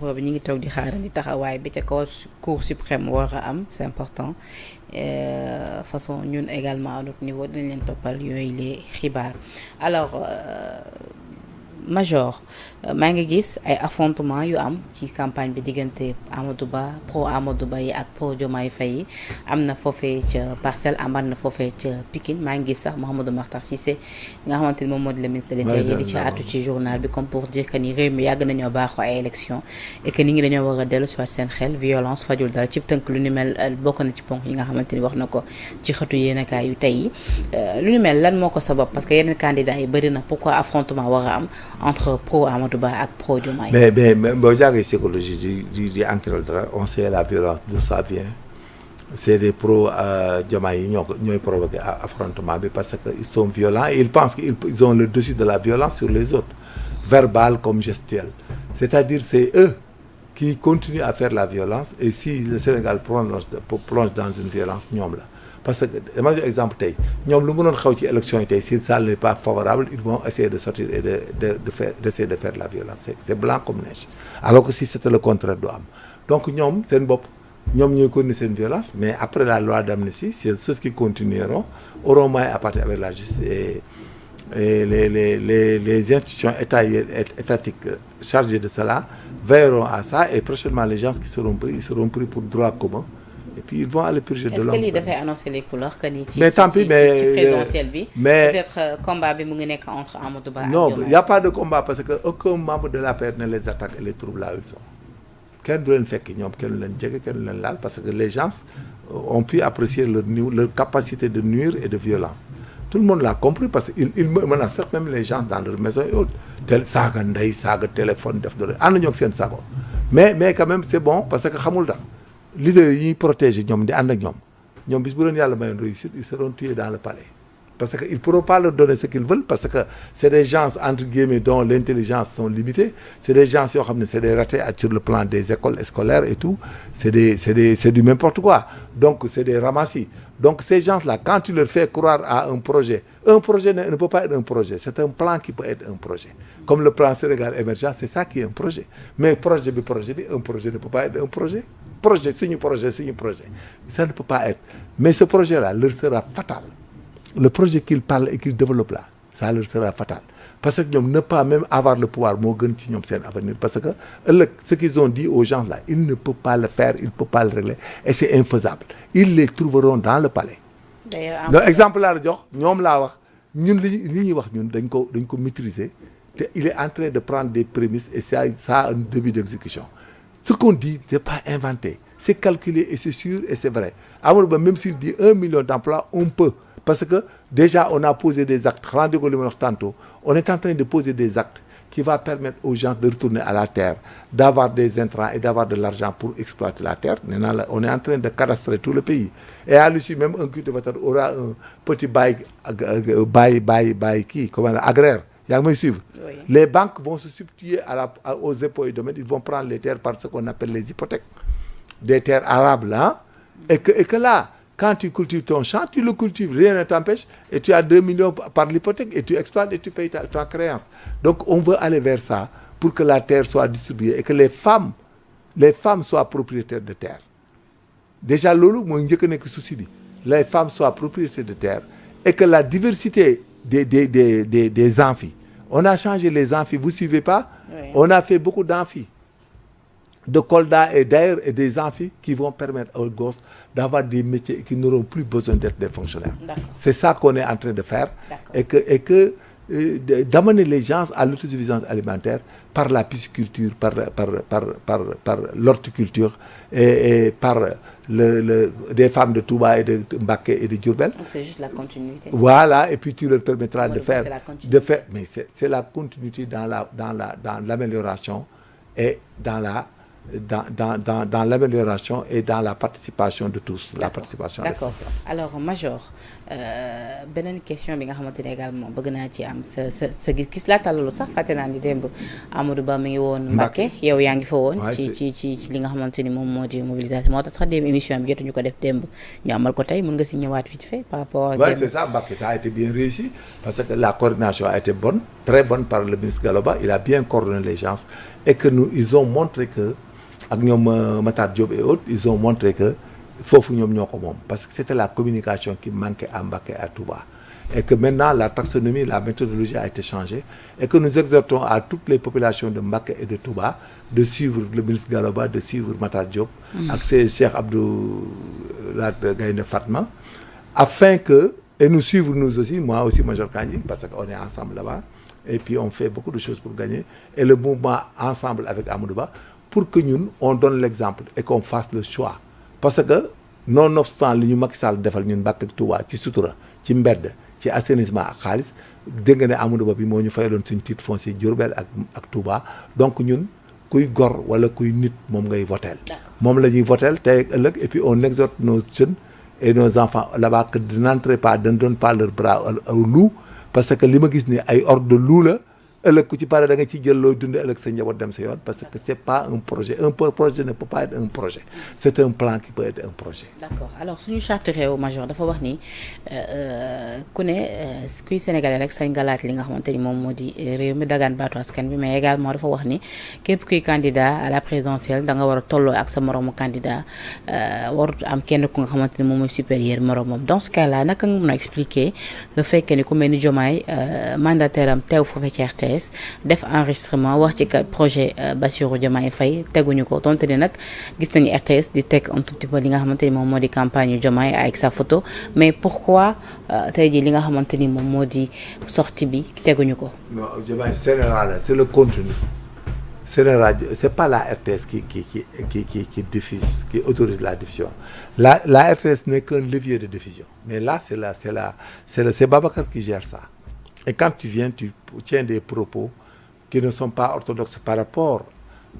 boobu ñu ngi toog di xaarandi taxawaay bi ca kaw cour suprême war a am c'est important façon ñun également à notre niveau dinañ leen toppal yooyu les xibaar alors Major maa ngi gis ay affrontement yu am ci campagne bi diggante Amadou Ba pro Amadou Ba yi ak pro Diomaye Faye yi am na foofee ca Parcelles amaat na foofee ca Pikine maa ngi gis sax Mouhamadou Makhtar Cissé nga xamante ni moom moo di le ministre de l'Intérieur di ci àttu ci journal bi comme pour dire que ni réew mi yàgg nañoo baaxoo ay élection et que nit ñi dañoo war a dellu si waat seen xel violence fajul dara ci tënk lu ni mel bokk na ci ponk yi nga xamante ni wax na ko ci xëtu yéenekaay yu tey yi lu ni mel lan moo ko sabab parce que yeneen candidats yi bëri na pourquoi affrontement war a am entre pro Amadou Ba ak pro Diomaye. mais boo jàngee psychologie di enquête dara on sait la violence d'où ça vient c'est des pro Diomaye yi ñooy provoqué affrontement bi parce que ils sont violents et ils pensent qu'ils ont le dessus de la violence sur les autres verbal comme gestuel c'est-à-dire c'est eux qui continuent à faire la violence et si le Sénégal plonge dans une violence ñoom la parce que dama jox exemple tey ñoom lu mënoon xew ci élection yi tey si ça n'est pas favorable ils vont essayer de sortir et d'essayer de faire la violence c'est blanc comme neige alors que si c'était le contraire du am donc ñoom seen bopp ñoom ñooy continuer seen violence mais après la loi d'amnistie c'est ceux qui continueront auront moyen à partir avec la justice et les institutions étatiques chargées de cela veilleront à ça et prochainement les gens qui seront pris pour droit commun et puis ils vont aller purger de l'homme. Est-ce que lii dafay annoncer les couleurs que ni ci mais tant pis mais ci présidentielle bi peut-être combat bi mu ngi nekk entre Amadou Ba ak Diomaye. Non, il y a pas de combat parce que aucun membre de l'APR ne les attaque et les trouve là où ils sont. kenn du leen fekk ñoom kenn du leen jege kenn du leen laal parce que les gens ont pu apprécier leur capacité de nuire et de violence. Tout le monde l'a compris parce que ils menacent même les gens dans leur maison et autres tel saaga ndey saaga téléphone def doole ànd ñoo seen sago mais quand même c'est bon parce que xamul tax leader yi ñuy protéger ñoom di ànd ak ñoom bis bu leen yàlla mayoon réussite ils seront tués dans le palais parce que ils pourront pas leur donner ce qu'ils veulent parce que c'est des gens entre guillemets dont l'intelligence sont limitées c'est des gens yoo xam ne c'est des ratés sur le plan des écoles scolaires et tout c'est du n'importe quoi donc c'est des ramassis donc ces gens-là quand tu leur fais croire à un projet ne peut pas être un projet c'est un plan qui peut être un projet comme le plan Sénégal émergent c'est ça qui est un projet mais projet bi un projet ne peut pas être un projet suñu projet ça ne peut pas être mais ce projet-là leur sera fatal le projet qu'ils parlent et qu'ils développent là ça leur sera fatal parce que ñoom ne pas même avoir le pouvoir moo gën ci ñoom seen avenir parce que ëllëg ce qu'ils ont dit aux gens là ils ne peuvent pas le faire ils ne peuvent pas le régler et c'est infaisable ils les trouveront dans le palais donc exemple laa la jox ñoom laa wax ñun li ñuy wax ñun dañ ko maîtriser te il est en train de prendre des prémices et ça a un début d'exécution ce qu'on dit c'est pas inventé c'est calculé et c'est sûr et c'est vrai Amadou Ba même s'il dit 1 million d'emplois on peut parce que déjà on a posé des actes rendez-vous li ma wax tantôt on est en train de poser des actes qui va permettre aux gens de retourner à la terre d'avoir des intrants et d'avoir de l'argent pour exploiter la terre maintenant on est en train de cadastrer tout le pays et à l'issue même un cultivateur aura un petit bail agraire yaa ngi may suivre oui. Les banques vont se substituer aux impôts et domaines ils vont prendre les terres par ce qu'on appelle les hypothèques des terres arables hein et que là quand tu cultives ton champ tu le cultives rien ne t'empêche et tu as 2 millions par l'hypothèque et tu exploites et tu payes ta créance donc on veut aller vers ça pour que la terre soit distribuée et que les femmes soient propriétaires de terre déjà loolu mooy njëkk a nekk souci bi les femmes soient propriétaires de terre et que la diversité des amphis on a changé les amphis vous suivez pas oui. On a fait beaucoup d'amphis de Kolda et d'ailleurs et des amphis qui vont permettre aux gosses d'avoir des métiers qui n'auront plus besoin d'être des fonctionnaires. D'accord. C'est ça qu'on est en train de faire. D'accord. Et que d'amener les gens à l'autosuffisance alimentaire par la pisciculture, par l'horticulture et par des femmes de Touba et de Mbacké et de Diourbel. Donc c'est juste la continuité. Voilà, et puis tu leur permettras de faire mais c'est la continuité dans l'amélioration et dans l'amélioration et dans la participation de tous. D'accord. La participation. D'accord. Alors Major beneen question bi nga xamante ne également bëgg naa ci am sa gis laa tàllalu sax fàtte naa ni démb Amadou Ba mi ngi woon Mbacké yow yaa ngi fa woon ci li nga xamante ni moom moo di mobilisation moo tax sax démb émission bi jotuñu ko def démb ñu amal ko tey mën nga si ñëwaat vite fait par rapport ak oui c'est ça Mbacké ça a été bien réussi parce que la coordination a été bonne très bonne par le ministre Galoba il a bien coordonné les gens et que ils ont montré que ak ñoom Matar Diop et autres ils ont montré que foofu ñoom ñoo ko moom parce que c'était la communication qui manquait à Mbacké et à Touba et que maintenant la taxonomie, la méthodologie a été changée et que nous exhortons à toutes les populations de Mbacké et de Touba de suivre le ministre Gallo Ba, de suivre Matar Diop ak c'est Cheikh Abdou Lahad Gaïndé Fatma afin que, et nous suivre nous aussi, moi aussi Major Kandji, parce qu'on est ensemble là-bas et puis on fait beaucoup de choses pour gagner et le mouvement ensemble avec Amadou Ba pour que ñun on donne l'exemple et qu'on fasse le choix parce que nonobstant li ñu Macky Sall defal ñun Mbacké ak Touba ci sutura ci mbedd ci assainissement ak xaalis dégg nga ne Amadou Ba bi moo ñu fayaloon suñ titre foncier Diourbel ak Touba donc ñun kuy gor wala kuy nit moom ngay voteel moom la ñuy voteel tey ëllëg et puis on exhorte nos jeunes et nos enfants là-bas que de n'entrer pas de ne donne pas leur bras au loup parce que li ma gis ni ay ordre de loup la ëllëg ku ci pare da nga ci jël looy dund ëllëg sa njaboot dem sa yoon parce que c'est pas un projet ne peut pas être un projet c'est un plan qui peut être un projet. D'accord alors suñu charte réew major dafa wax ni ku ne kuy sénégalais rek sañ nga laaj li nga xamante ni moom moo di réew mi dagaan baatu askan bi mais également dafa wax ni képp kuy candidat à la présidentielle da nga war a tolloo ak sa moroomu candidat warut am kenn ku nga xamante ni moom mooy supérieur moroomam dans ce cas là naka nga mën a expliquer le fait que ni ku mel ni Diomaye mandataire am teew foofee ci RTS def enregistrement wax ci projet Bassirou Diomaye Faye teguñu ko donte ne nag gis nañu RTS di teg un tout petit peu li nga xamante ni moom moo di campagne Diomaye avec sa photo mais pourquoi tey jii li nga xamante ni moom moo di sortie bi teguñu ko. non Diomaye général c'est le contenu c'est pas la RTS qui diffuse qui autorise la diffusion la RTS n'est qu'un levier de diffusion mais là c'est Babacar qui gère ça. Et quand tu viens, tu tiens des propos qui ne sont pas orthodoxes par rapport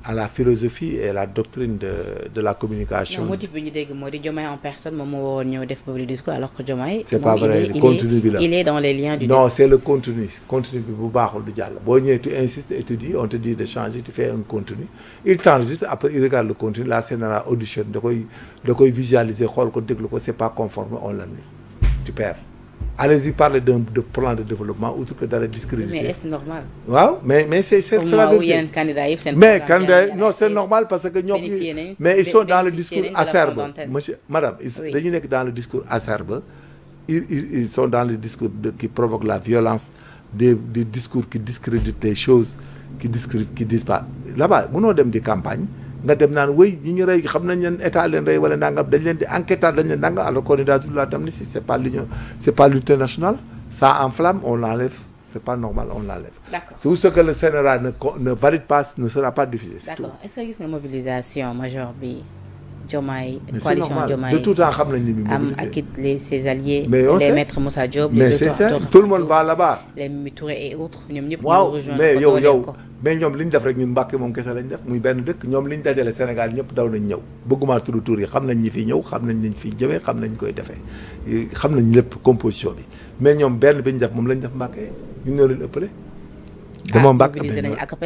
à la philosophie et à la doctrine de la communication. Le motif bi ñu dégg moo di Diomaye en personne moom moo woon ñëw def boobu discours alors que Diomaye. c'est pas vrai le contenu bi la il est dans les liens du. non c'est le contenu bi bu baaxul du jàll boo ñëwee tu insistes et tu dis on te dit de changer tu fais un contenu il t'enregistre après il regarde le contenu la scénario audition da koy visualiser xool ko déglu ko c'est pas conforme on l'annule tu perds. Allez-y parler de plan de développement outre que d'aller discréditer. Mais est-ce normal? waaw mais c'est la vérité. Mais candidat non c'est normal parce que ñoom mais ils sont dans le discours acerbe monsieur madame dañu nekk dans le discours acerbe ils sont dans le discours qui provoque la violence des discours qui discréditent les choses qui disent pas là-bas mënoo dem di campagne nga dem naan wéy ñi ñu rey xam nañ leen état leen rey wala nangam dañ leen di enquêter dañ leen nangam alors qu'on est dans la d'amnistie c'est pas l'unité nationale ça enflamme on l'enlève c'est pas normal on l'enlève. D'accord. Tout ce que le Sénégal ne valide pas ne sera pas diffusé. D'accord. Est-ce que gis nga mobilisation major bi Diomaye coalition Diomaye de tout temps xam nañ ni mu mobilisé am ak ses alliés mais les maîtres Moussa Diop mais c'est ça tout le monde va là-bas les Mimi Touré et autres ñoom ñëpp waaw mais yow mais ñoom li ñu def rek ñun Mbacké moom kese lañ def muy benn dëkk ñoom li ñu dajale Sénégal ñëpp daw nañ ñëw bëgguma tudd tur yi xam nañ ñi fi ñëw xam nañ ñi fi jëmee xam nañ koy defee xam nañ lépp composition bi mais ñoom benn bi ñu def moom lañ def Mbacké ñun ñoo leen ëppale dama Mbacké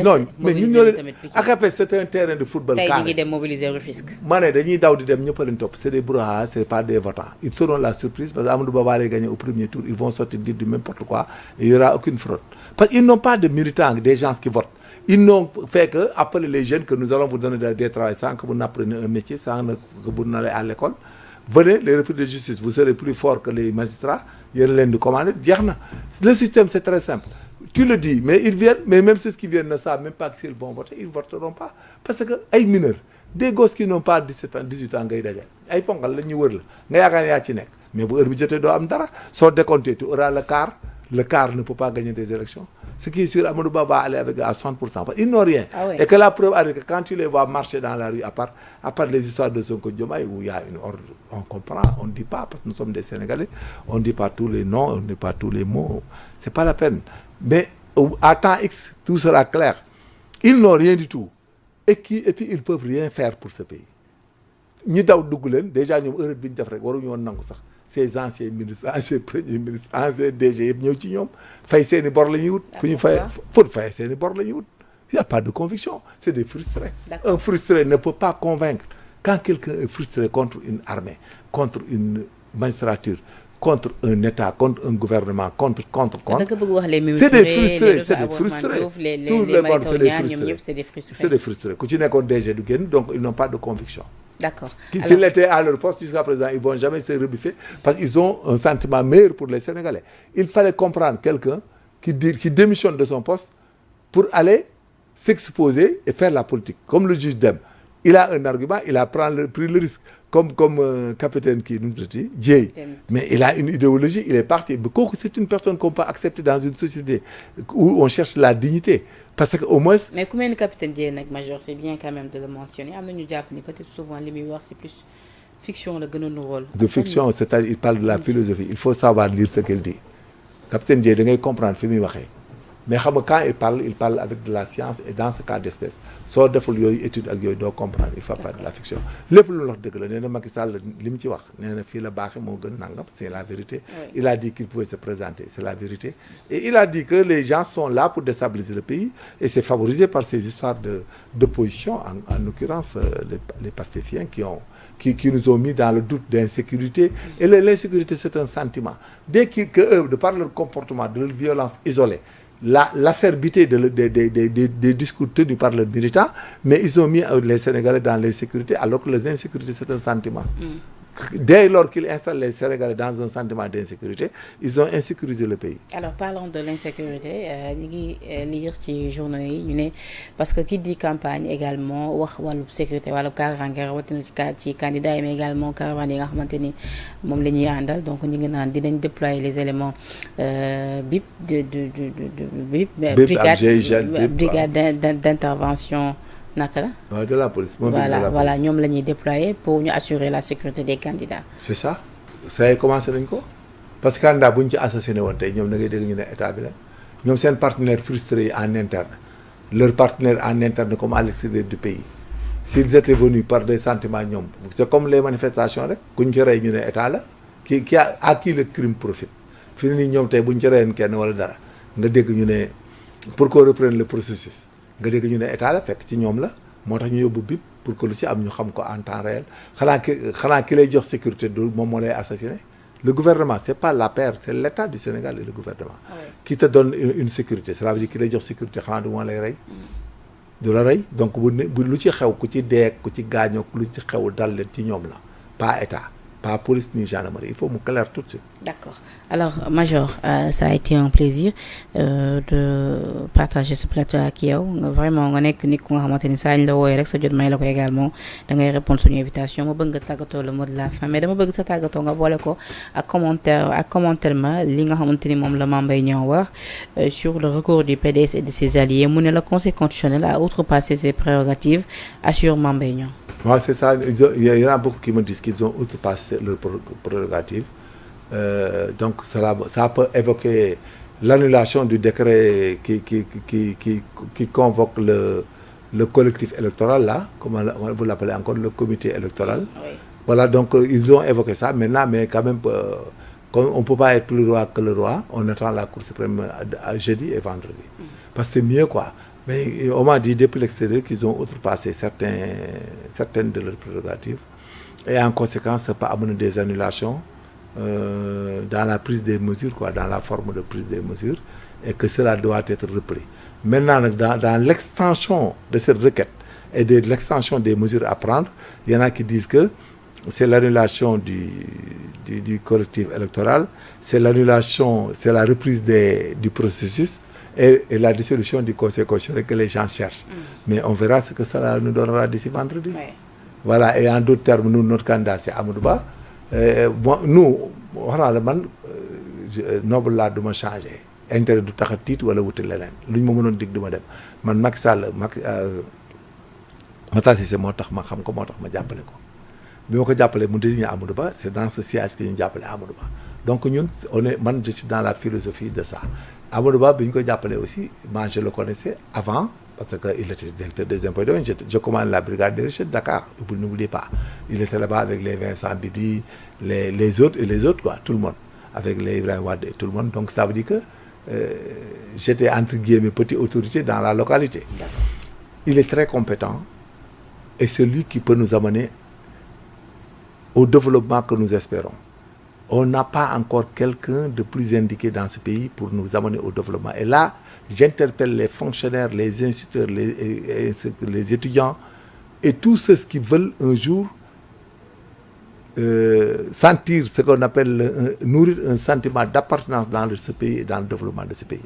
non mais ñun ñoo leen ACAPES c'est un terrain de football tey ñu ngi dem mobiliser Rufisque ma ne dañuy daw di dem ñëpp a leen topp c'est des brouhahas c'est pas des votants ils seront la surprise parce que Amadou Ba va les gagner au premier tour ils vont sortir dire du n'importe quoi et il y aura aucune fraude parce qu'ils n'ont pas de militants des gens qui votent ils n'ont fait que appeler les jeunes que nous allons vous donner des travail sans que vous n'appreniez un métier sans que vous n'allez à l'école venez les repris de justice vous serez plus forts que les magistrats yéen leen di commander jeex na le système c'est très simple tu le dis mais ils viennent mais même ceux qui viennent ne savent même pas s'ils vont voter ils voteront pas parce que ay mineurs des gosses qui n'ont pas 17 ans 18 ans ngay dajal ay ponkal la ñu wër la nga yaakaar ne yaa ci nekk mais bu heure bi jotee doo am dara soo décompté tu auras le quart ne peut pas gagner des élections ce qui est sûr Amadou Ba va aller avec à 60% parce qu'ils n'ont rien. Ah ouais. Et que la preuve est que quand tu les vois marcher dans la rue à part les histoires de Sonko Diomaye où il y a une ordre on comprend on dit pas parce que nous sommes des Sénégalais on dit pas tous les noms on dit pas tous les mots c'est pas la peine mais à temps X tout sera clair ils n'ont rien du tout et puis ils peuvent rien faire pour ce pays ñi daw dugg leen déjà ñoom erreur bi ñu def rek waruñu woon nangu sax ces anciens ministres anciens premiers ministres anciens DG yëpp ñëw ci ñoom fay seeni bor la ñuy wut fu ñu fay pour fay seeni bor la ñuy wut il y a pas de conviction c'est des frustrés. Un frustré ne peut pas convaincre quand quelqu'un est frustré contre une armée contre une magistrature contre un État, contre un gouvernement, contre. C'est des frustrés, c'est des frustrés. Tout le monde, c'est des frustrés. C'est des frustrés. Quand tu n'es qu'un DG du Guénin, donc ils n'ont pas de conviction. D'accord. S'ils étaient à leur poste jusqu'à présent, ils ne vont jamais se rebiffer parce qu'ils ont un sentiment meilleur pour les Sénégalais. Il fallait comprendre quelqu'un qui démissionne de son poste pour aller s'exposer et faire la politique. Comme le juge Dème. Il a un argument, il a pris le risque. Comme capitaine qui nous dit, Dieye. Mais il a une idéologie, il est parti. C'est une personne qu'on peut accepter dans une société où on cherche la dignité. Parce qu'au moins... Mais combien de capitaine Dieye, major, c'est bien quand même de le mentionner. Peut-être souvent, les miroirs, c'est plus fiction, le rôle. De fiction, c'est-à-dire il parle de la philosophie. Il faut savoir lire ce qu'il dit. Capitaine Dieye, il faut comprendre ce qu'il dit. Mais quand il parle avec de la science et dans ce cas d'espèce. Soit de folie, étude, il doit comprendre, il ne faut pas de la fiction. Le plus long c'est la vérité. Oui. Il a dit qu'il pouvait se présenter, c'est la vérité. Et il a dit que les gens sont là pour déstabiliser le pays et c'est favorisé par ces histoires d'opposition, en l'occurrence les pacifiens qui nous ont mis dans le doute d'insécurité. Et l'insécurité, c'est un sentiment. Dès qu'eux, de par leur comportement, de leur violence isolée, l'acerbité des discours tenus par les militants, mais ils ont mis les Sénégalais dans l'insécurité, alors que l'insécurité, c'est un sentiment. Dès lors qu'ils installent les Sénégalais dans un sentiment d'insécurité, ils ont insécurisé le pays. Alors, parlons de l'insécurité. Lire ci journaux yi parce que qui dit campagne également wax wàllu sécurité wàllu kaaraange rawatina ci candidat mais également caravane yi nga xamante ni moom la ñuy àndal donc ñu ngi naan dinañ déployer les éléments BIP brigade d'intervention. De la police. Voilà, ñoom la ñuy déployer pour ñu assurer la sécurité des candidats. C'est ça. Ça a commencé nañ ko parce que candidat bu ñu ci assassiné woon tey ñoom da ngay dégg ñu ne état bi la ñoom seen partenaires frustrés en interne leurs partenaires en interne comme à l'extérieur du pays s'ils étaient venus par des sentiments ñoom c'est comme les manifestations rek kuñ ci rey ñu ne état la à qui le crime profite fi ne nii ñoom tey buñ ci reyoon kenn wala dara nga dégg ñu ne pour qu'on reprenne le processus nga dégg ñu ne état la fekk ci ñoom la moo tax ñu yóbbu BIP pour que lu ci am ñu xam ko en temps réel xanaa ki lay jox sécurité du moom moo lay assassiné. Le gouvernement c'est pas l'APR, c'est l'État du Sénégal et le gouvernement qui te donne une sécurité. Cela veut dire ki lay jox sécurité xanaa du moo lay rey du la rey donc bu lu ci xew ku ci dee ku ci gaañoo lu ci xew dal leen ci ñoom la pas état, pas police ni gendarmerie. Il faut me clair tout de suite. D'accord. Alors, Major, ça a été un plaisir de partager ce plateau avec yow. Vraiment, on est que nous avons maintenu ça. Nous avons eu également. Nous avons répondu à une invitation. Je veux que le mot de la fin. Mais je veux que tu aies un commentaire sur le recours du PDS et de ses alliés. Le Conseil constitutionnel a outrepassé ses prérogatives, assure Mambaignan. Moi, c'est ça. Il y en a beaucoup qui me disent qu'ils ont outrepassé leurs prérogatives. Donc, ça peut évoquer l'annulation du décret qui convoque le collectif électoral, là, comment vous l'appelez encore, le comité électoral. Oui. Voilà, donc ils ont évoqué ça. Maintenant, mais quand même, on ne peut pas être plus roi que le roi. On attend la Cour suprême jeudi et vendredi. Parce que c'est mieux, quoi. Mais on m'a dit depuis l'extérieur qu'ils ont outrepassé certaines de leurs prérogatives. Et en conséquence, ça peut amener des annulations dans la prise des mesures, quoi, dans la forme de prise des mesures, et que cela doit être repris. Maintenant, dans l'extension de cette requête et de l'extension des mesures à prendre, il y en a qui disent que c'est l'annulation du collectif électoral, c'est l'annulation, c'est la reprise du processus, et la dissolution du Conseil constitutionnel que les gens cherchent. Mais on verra ce que ça nous donnera d'ici vendredi. Oui. Voilà, et en d'autres termes, nous, notre candidat, c'est Amadou Ba. Nous, voilà, noble là de me changer. Intérêt du tax a tiit wala wuti leneen lu ñu ma mënoon dig du ma dem man Macky Sall Matar Cissé moo tax ma xam ko moo tax ma jàppale ko bi ma ko jàppalee mu désigné Amadou Ba c'est dans ce siège que ñu jàppale Amadou Ba donc ñun man je suis dans la philosophie de ça. Amadou Ba bi ñu ko jàppalee aussi moi je le connaissais avant parce que il était directeur des impôts et domaines. Je commande la brigade de recherche de Dakar, n'oubliez pas. Il était là-bas avec les Vincent Bidi, les autres et les autres, quoi, tout le monde, avec les Ibrahim Wade et tout le monde. Donc ça veut dire que j'étais entre guillemets petite autorité dans la localité. Il est très compétent et c'est lui qui peut nous amener au développement que nous espérons. on n'a pas encore quelqu'un de plus indiqué dans ce pays pour nous amener au développement. Et là, j'interpelle les fonctionnaires, les instituteurs, les étudiants et tous ceux qui veulent un jour sentir ce qu'on appelle nourrir un sentiment d'appartenance dans ce pays et dans le développement de ce pays.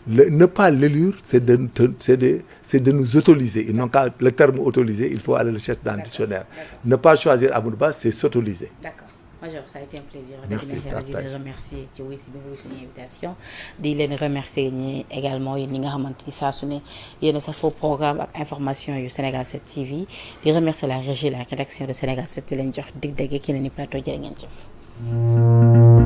Ne pas l'élire, c'est de nous autoriser. Ils n'ont qu'à le terme autoriser, il faut aller le chercher dans le dictionnaire. Ne pas choisir Amadou Ba, c'est s'autoriser. D'accord. Major, ça a été un plaisir. Merci. di leen remercier ci wuy si bi nga wuy suñu invitation di leen remercier ñi également yéen ñi nga xamante ni saa su ne yéen a safoo programme ak information yu Sénégal 7 TV di remercier la régie la rédaction de Sénégal 7 di leen jox dig dégg keneen ni plateau jërë ngeen jëf.